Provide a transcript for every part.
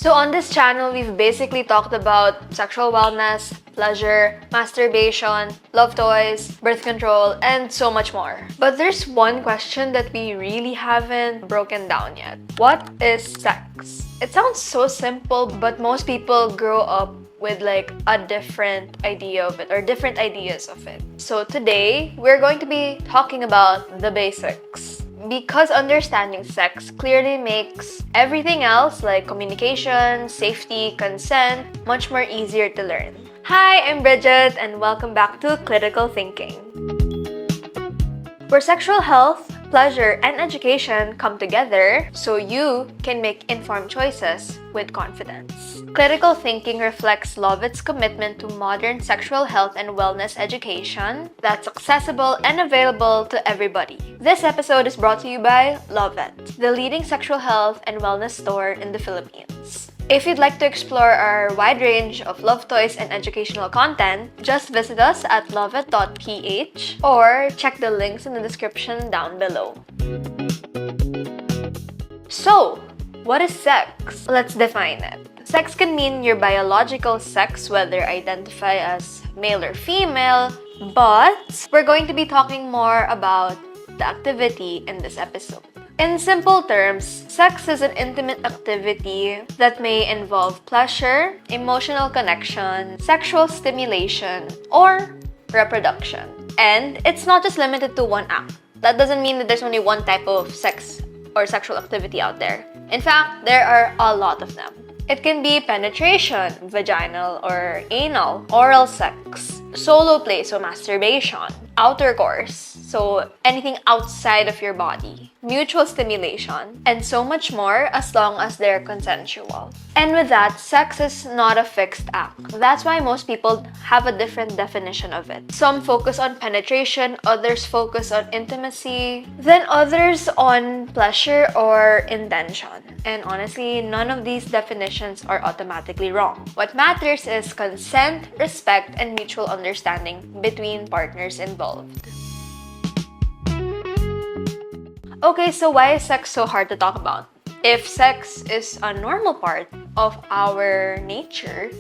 So on this channel, we've basically talked about sexual wellness, pleasure, masturbation, love toys, birth control, and so much more. But there's one question that we really haven't broken down yet. What is sex? It sounds so simple, but most people grow up with like a different idea of it or different ideas of it. So today, we're going to be talking about the basics. Because understanding sex clearly makes everything else like communication, safety, consent much more easier to learn. Hi, I'm Bridget and welcome back to Clitical Thinking, where sexual health, pleasure, and education come together so you can make informed choices with confidence. Clitical Thinking reflects Lauvette's commitment to modern sexual health and wellness education that's accessible and available to everybody. This episode is brought to you by Lauvette, the leading sexual health and wellness store in the Philippines. If you'd like to explore our wide range of love toys and educational content, just visit us at lauvette.ph or check the links in the description down below. So, what is sex? Let's define it. Sex can mean your biological sex, whether identify as male or female, but we're going to be talking more about the activity in this episode. In simple terms, sex is an intimate activity that may involve pleasure, emotional connection, sexual stimulation, or reproduction. And it's not just limited to one act. That doesn't mean that there's only one type of sex or sexual activity out there. In fact, there are a lot of them. It can be penetration, vaginal or anal, oral sex, solo play, so masturbation, outer course, so anything outside of your body, mutual stimulation, and so much more as long as they're consensual. And with that, sex is not a fixed act. That's why most people have a different definition of it. Some focus on penetration, others focus on intimacy, then others on pleasure or intention. And honestly, none of these definitions are automatically wrong. What matters is consent, respect, and mutual understanding between partners involved. Okay, so why is sex so hard to talk about? If sex is a normal part of our nature,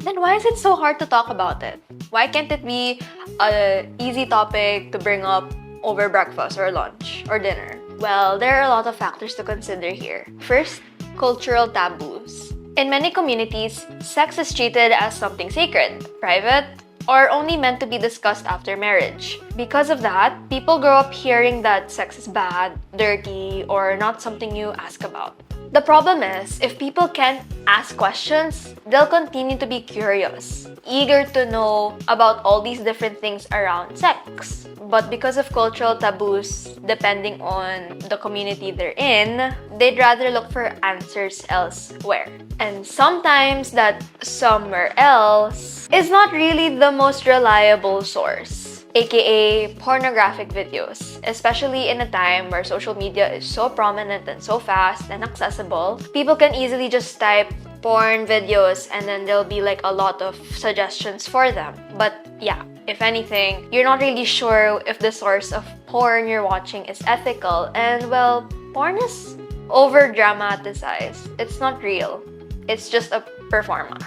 then why is it so hard to talk about it? Why can't it be an easy topic to bring up over breakfast or lunch or dinner? Well, there are a lot of factors to consider here. First, cultural taboos. In many communities, sex is treated as something sacred, private, or only meant to be discussed after marriage. Because of that, people grow up hearing that sex is bad, dirty, or not something you ask about. The problem is, if people can't ask questions, they'll continue to be curious, eager to know about all these different things around sex. But because of cultural taboos, depending on the community they're in, they'd rather look for answers elsewhere. And sometimes that somewhere else is not really the most reliable source, aka pornographic videos. Especially in a time where social media is so prominent and so fast and accessible, people can easily just type porn videos and then there'll be like a lot of suggestions for them. But yeah, if anything, you're not really sure if the source of porn you're watching is ethical, and well, porn is over-dramatized. It's not real. It's just a performance.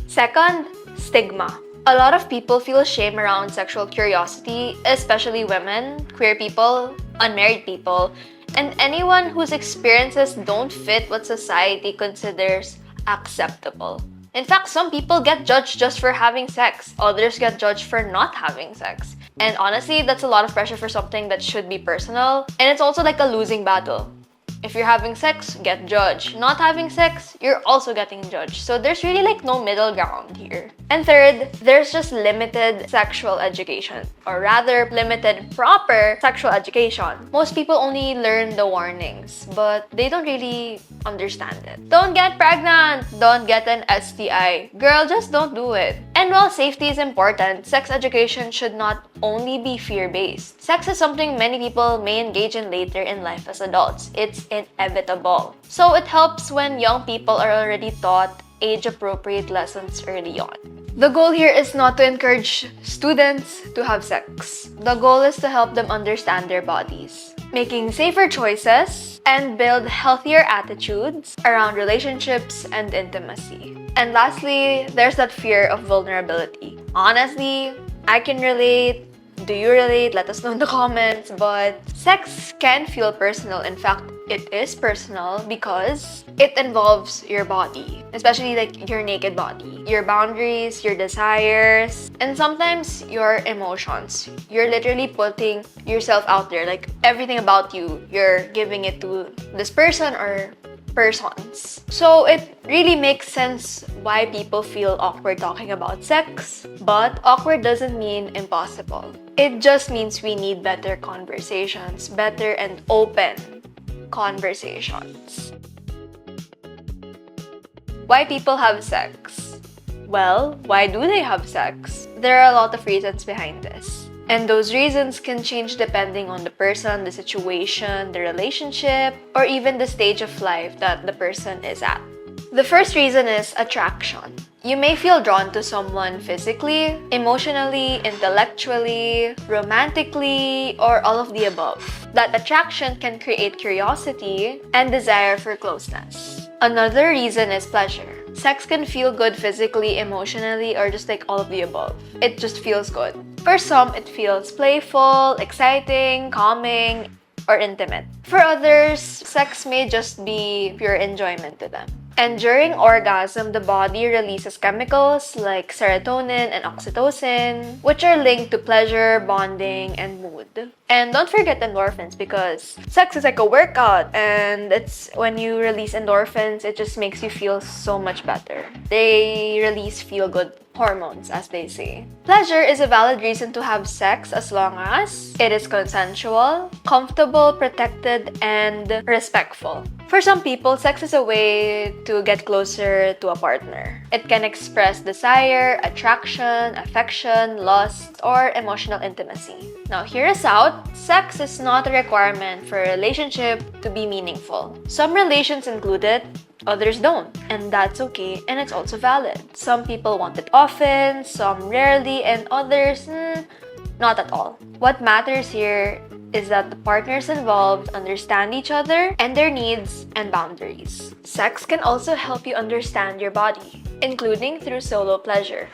Second, stigma. A lot of people feel shame around sexual curiosity, especially women, queer people, unmarried people, and anyone whose experiences don't fit what society considers acceptable. In fact, some people get judged just for having sex. Others get judged for not having sex. And honestly, that's a lot of pressure for something that should be personal. And it's also like a losing battle. If you're having sex, get judged. Not having sex, you're also getting judged. So there's really like no middle ground here. And third, there's just limited sexual education, or rather limited proper sexual education. Most people only learn the warnings, but they don't really understand it. Don't get pregnant! Don't get an STI. Girl, just don't do it. And while safety is important, sex education should not only be fear-based. Sex is something many people may engage in later in life as adults. It's inevitable. So it helps when young people are already taught age-appropriate lessons early on. The goal here is not to encourage students to have sex. The goal is to help them understand their bodies, making safer choices, and build healthier attitudes around relationships and intimacy. And lastly, there's that fear of vulnerability. Honestly, I can relate. Do you relate? Let us know in the comments. But sex can feel personal. In fact, it is personal because it involves your body, especially like your naked body, your boundaries, your desires, and sometimes your emotions. You're literally putting yourself out there, like everything about you, you're giving it to this person or persons. So it really makes sense why people feel awkward talking about sex, but awkward doesn't mean impossible. It just means we need better conversations, better and open conversations. Why people have sex? Well, why do they have sex? There are a lot of reasons behind this. And those reasons can change depending on the person, the situation, the relationship, or even the stage of life that the person is at. The first reason is attraction. You may feel drawn to someone physically, emotionally, intellectually, romantically, or all of the above. That attraction can create curiosity and desire for closeness. Another reason is pleasure. Sex can feel good physically, emotionally, or just like all of the above. It just feels good. For some, it feels playful, exciting, calming, or intimate. For others, sex may just be pure enjoyment to them. And during orgasm, the body releases chemicals like serotonin and oxytocin, which are linked to pleasure, bonding, and mood. And don't forget endorphins, because sex is like a workout, and it's when you release endorphins, it just makes you feel so much better. They release feel-good hormones, as they say. Pleasure is a valid reason to have sex as long as it is consensual, comfortable, protected, and respectful. For some people, sex is a way to get closer to a partner. It can express desire, attraction, affection, lust, or emotional intimacy. Now, hear us out. Sex is not a requirement for a relationship to be meaningful. Some relations include it, others don't, and that's okay, and it's also valid. Some people want it often, some rarely, and others, not at all. What matters here is that the partners involved understand each other and their needs and boundaries. Sex can also help you understand your body, including through solo pleasure.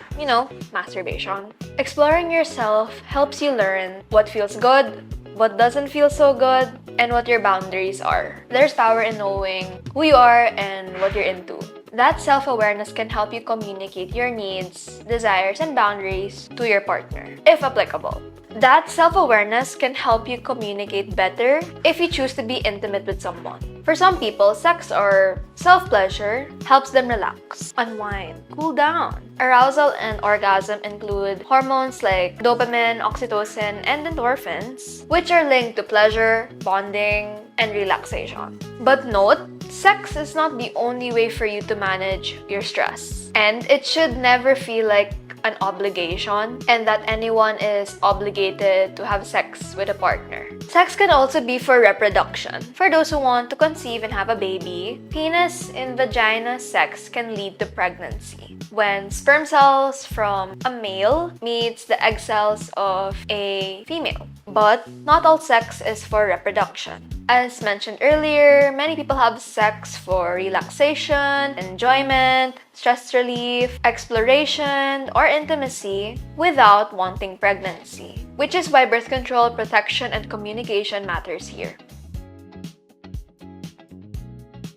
Masturbation. Exploring yourself helps you learn what feels good, what doesn't feel so good, and what your boundaries are. There's power in knowing who you are and what you're into. That self-awareness can help you communicate your needs, desires, and boundaries to your partner, if applicable. That self-awareness can help you communicate better if you choose to be intimate with someone. For some people, sex or self-pleasure helps them relax, unwind, cool down. Arousal and orgasm include hormones like dopamine, oxytocin, and endorphins, which are linked to pleasure, bonding, and relaxation. But note, sex is not the only way for you to manage your stress. And it should never feel like an obligation and that anyone is obligated to have sex with a partner. Sex can also be for reproduction. For those who want to conceive and have a baby, penis in vagina sex can lead to pregnancy. When sperm cells from a male meets the egg cells of a female. But not all sex is for reproduction. As mentioned earlier, many people have sex for relaxation, enjoyment, stress relief, exploration, or intimacy without wanting pregnancy, which is why birth control, protection, and communication matters here.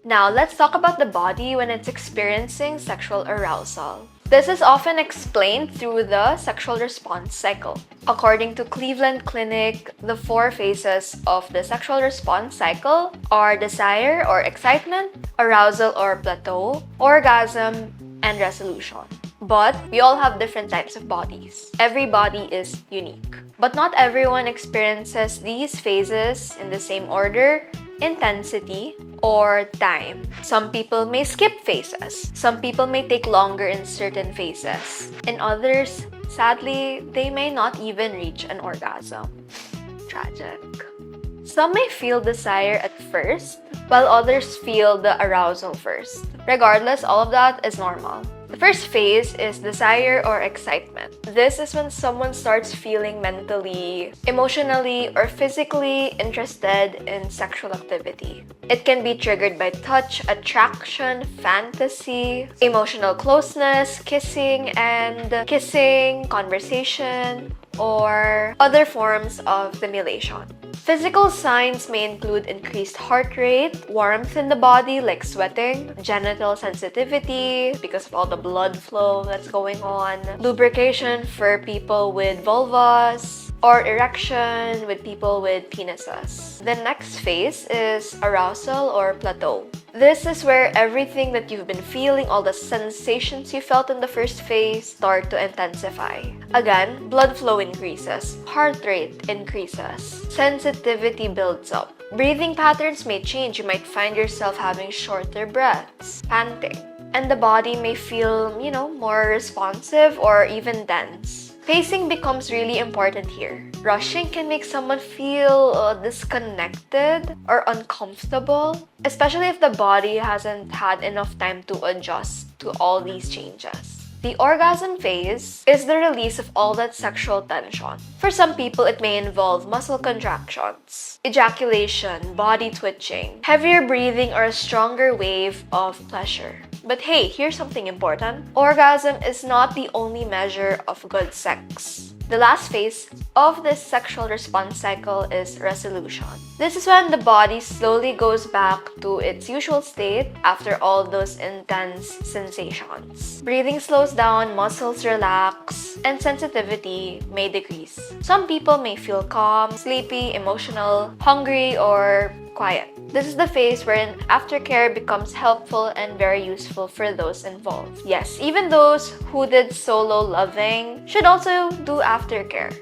Now, let's talk about the body when it's experiencing sexual arousal. This is often explained through the sexual response cycle. According to Cleveland Clinic, the 4 phases of the sexual response cycle are desire or excitement, arousal or plateau, orgasm, and resolution. But we all have different types of bodies. Every body is unique. But not everyone experiences these phases in the same order, intensity, or time. Some people may skip phases. Some people may take longer in certain phases. In others, sadly, they may not even reach an orgasm. Tragic. Some may feel desire at first, while others feel the arousal first. Regardless, all of that is normal. The first phase is desire or excitement. This is when someone starts feeling mentally, emotionally, or physically interested in sexual activity. It can be triggered by touch, attraction, fantasy, emotional closeness, kissing, conversation, or other forms of stimulation. Physical signs may include increased heart rate, warmth in the body like sweating, genital sensitivity because of all the blood flow that's going on, lubrication for people with vulvas, or erection with people with penises. The next phase is arousal or plateau. This is where everything that you've been feeling, all the sensations you felt in the first phase, start to intensify. Again, blood flow increases, heart rate increases, sensitivity builds up. Breathing patterns may change. You might find yourself having shorter breaths, panting, and the body may feel, more responsive or even tense. Pacing becomes really important here. Rushing can make someone feel disconnected or uncomfortable, especially if the body hasn't had enough time to adjust to all these changes. The orgasm phase is the release of all that sexual tension. For some people, it may involve muscle contractions, ejaculation, body twitching, heavier breathing, or a stronger wave of pleasure. But hey, here's something important. Orgasm is not the only measure of good sex. The last phase of this sexual response cycle is resolution. This is when the body slowly goes back to its usual state after all those intense sensations. Breathing slows down, muscles relax, and sensitivity may decrease. Some people may feel calm, sleepy, emotional, hungry, or quiet. This is the phase wherein aftercare becomes helpful and very useful for those involved. Yes, even those who did solo loving should also do aftercare.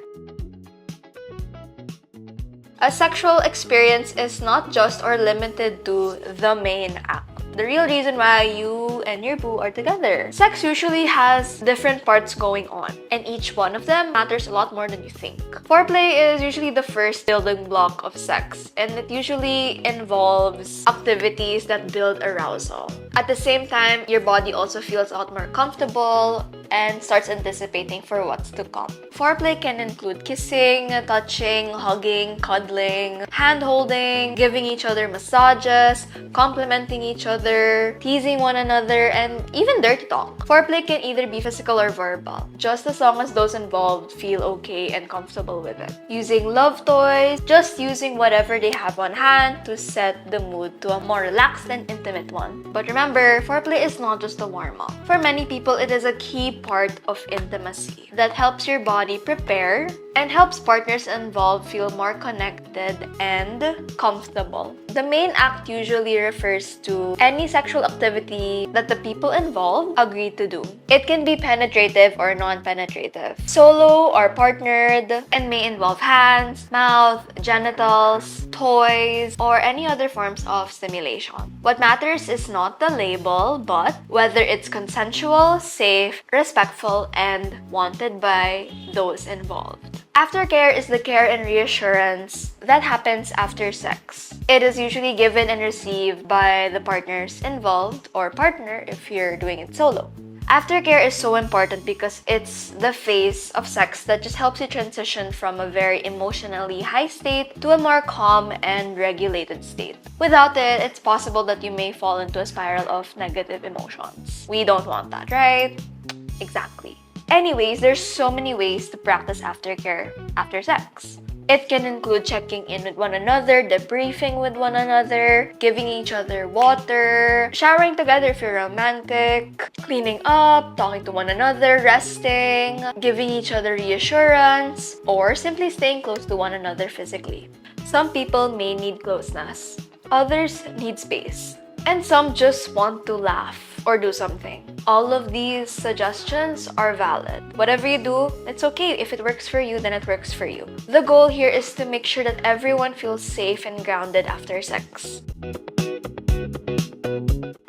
A sexual experience is not just or limited to the main act. The real reason why you and your boo are together. Sex usually has different parts going on, and each one of them matters a lot more than you think. Foreplay is usually the first building block of sex, and it usually involves activities that build arousal. At the same time, your body also feels a lot more comfortable and starts anticipating for what's to come. Foreplay can include kissing, touching, hugging, cuddling, hand-holding, giving each other massages, complimenting each other, teasing one another, and even dirty talk. Foreplay can either be physical or verbal, just as long as those involved feel okay and comfortable with it. Using love toys, just using whatever they have on hand to set the mood to a more relaxed and intimate one. But remember, foreplay is not just a warm-up. For many people, it is a key part of intimacy that helps your body prepare and helps partners involved feel more connected and comfortable. The main act usually refers to any sexual activity that the people involved agree to do. It can be penetrative or non-penetrative, solo or partnered, and may involve hands, mouth, genitals, toys, or any other forms of stimulation. What matters is not the label, but whether it's consensual, safe, respectful, and wanted by those involved. Aftercare is the care and reassurance that happens after sex. It is usually given and received by the partners involved or partner if you're doing it solo. Aftercare is so important because it's the phase of sex that just helps you transition from a very emotionally high state to a more calm and regulated state. Without it, it's possible that you may fall into a spiral of negative emotions. We don't want that, right? Exactly. Anyways, there's so many ways to practice aftercare after sex. It can include checking in with one another, debriefing with one another, giving each other water, showering together if you're romantic, cleaning up, talking to one another, resting, giving each other reassurance, or simply staying close to one another physically. Some people may need closeness. Others need space. And some just want to laugh or do something. All of these suggestions are valid. Whatever you do, it's okay. If it works for you, then it works for you. The goal here is to make sure that everyone feels safe and grounded after sex.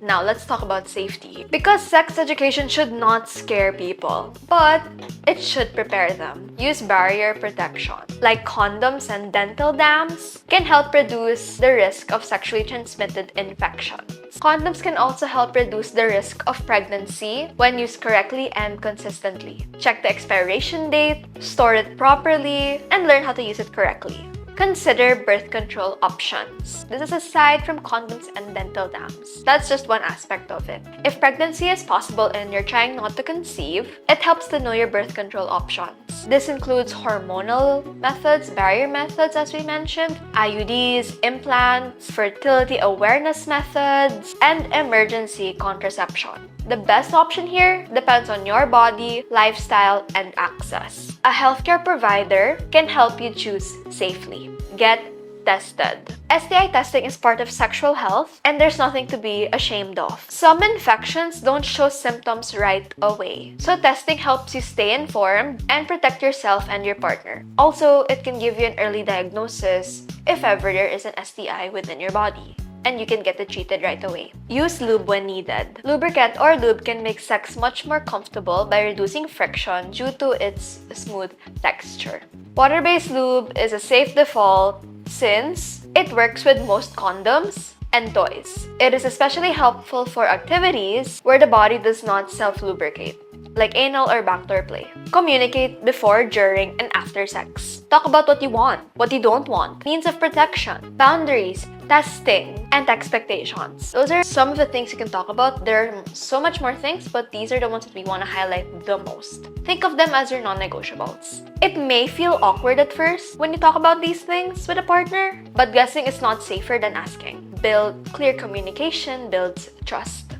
Now, let's talk about safety. Because sex education should not scare people, but it should prepare them. Use barrier protection, like condoms and dental dams, can help reduce the risk of sexually transmitted infections. Condoms can also help reduce the risk of pregnancy when used correctly and consistently. Check the expiration date, store it properly, and learn how to use it correctly. Consider birth control options. This is aside from condoms and dental dams. That's just one aspect of it. If pregnancy is possible and you're trying not to conceive, it helps to know your birth control options. This includes hormonal methods, barrier methods as we mentioned, IUDs, implants, fertility awareness methods, and emergency contraception. The best option here depends on your body, lifestyle, and access. A healthcare provider can help you choose safely. Get tested. STI testing is part of sexual health, and there's nothing to be ashamed of. Some infections don't show symptoms right away, so testing helps you stay informed and protect yourself and your partner. Also, it can give you an early diagnosis if ever there is an STI within your body, and you can get it treated right away. Use lube when needed. Lubricant or lube can make sex much more comfortable by reducing friction due to its smooth texture. Water-based lube is a safe default since it works with most condoms and toys. It is especially helpful for activities where the body does not self-lubricate, like anal or backdoor play. Communicate before, during, and after sex. Talk about what you want, what you don't want, means of protection, boundaries, testing, and expectations. Those are some of the things you can talk about. There are so much more things, but these are the ones that we want to highlight the most. Think of them as your non-negotiables. It may feel awkward at first when you talk about these things with a partner, but guessing is not safer than asking. Build clear communication, builds trust.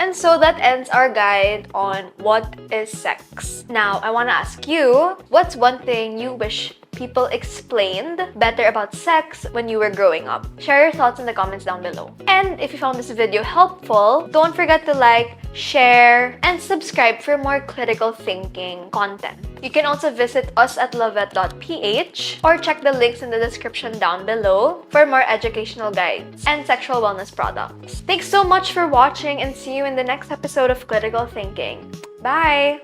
And so that ends our guide on what is sex. Now, I want to ask you, what's one thing you wish people explained better about sex when you were growing up? Share your thoughts in the comments down below. And if you found this video helpful, don't forget to like, share, and subscribe for more critical thinking content. You can also visit us at lauvette.ph or check the links in the description down below for more educational guides and sexual wellness products. Thanks so much for watching, and see you in the next episode of Clitical Thinking. Bye!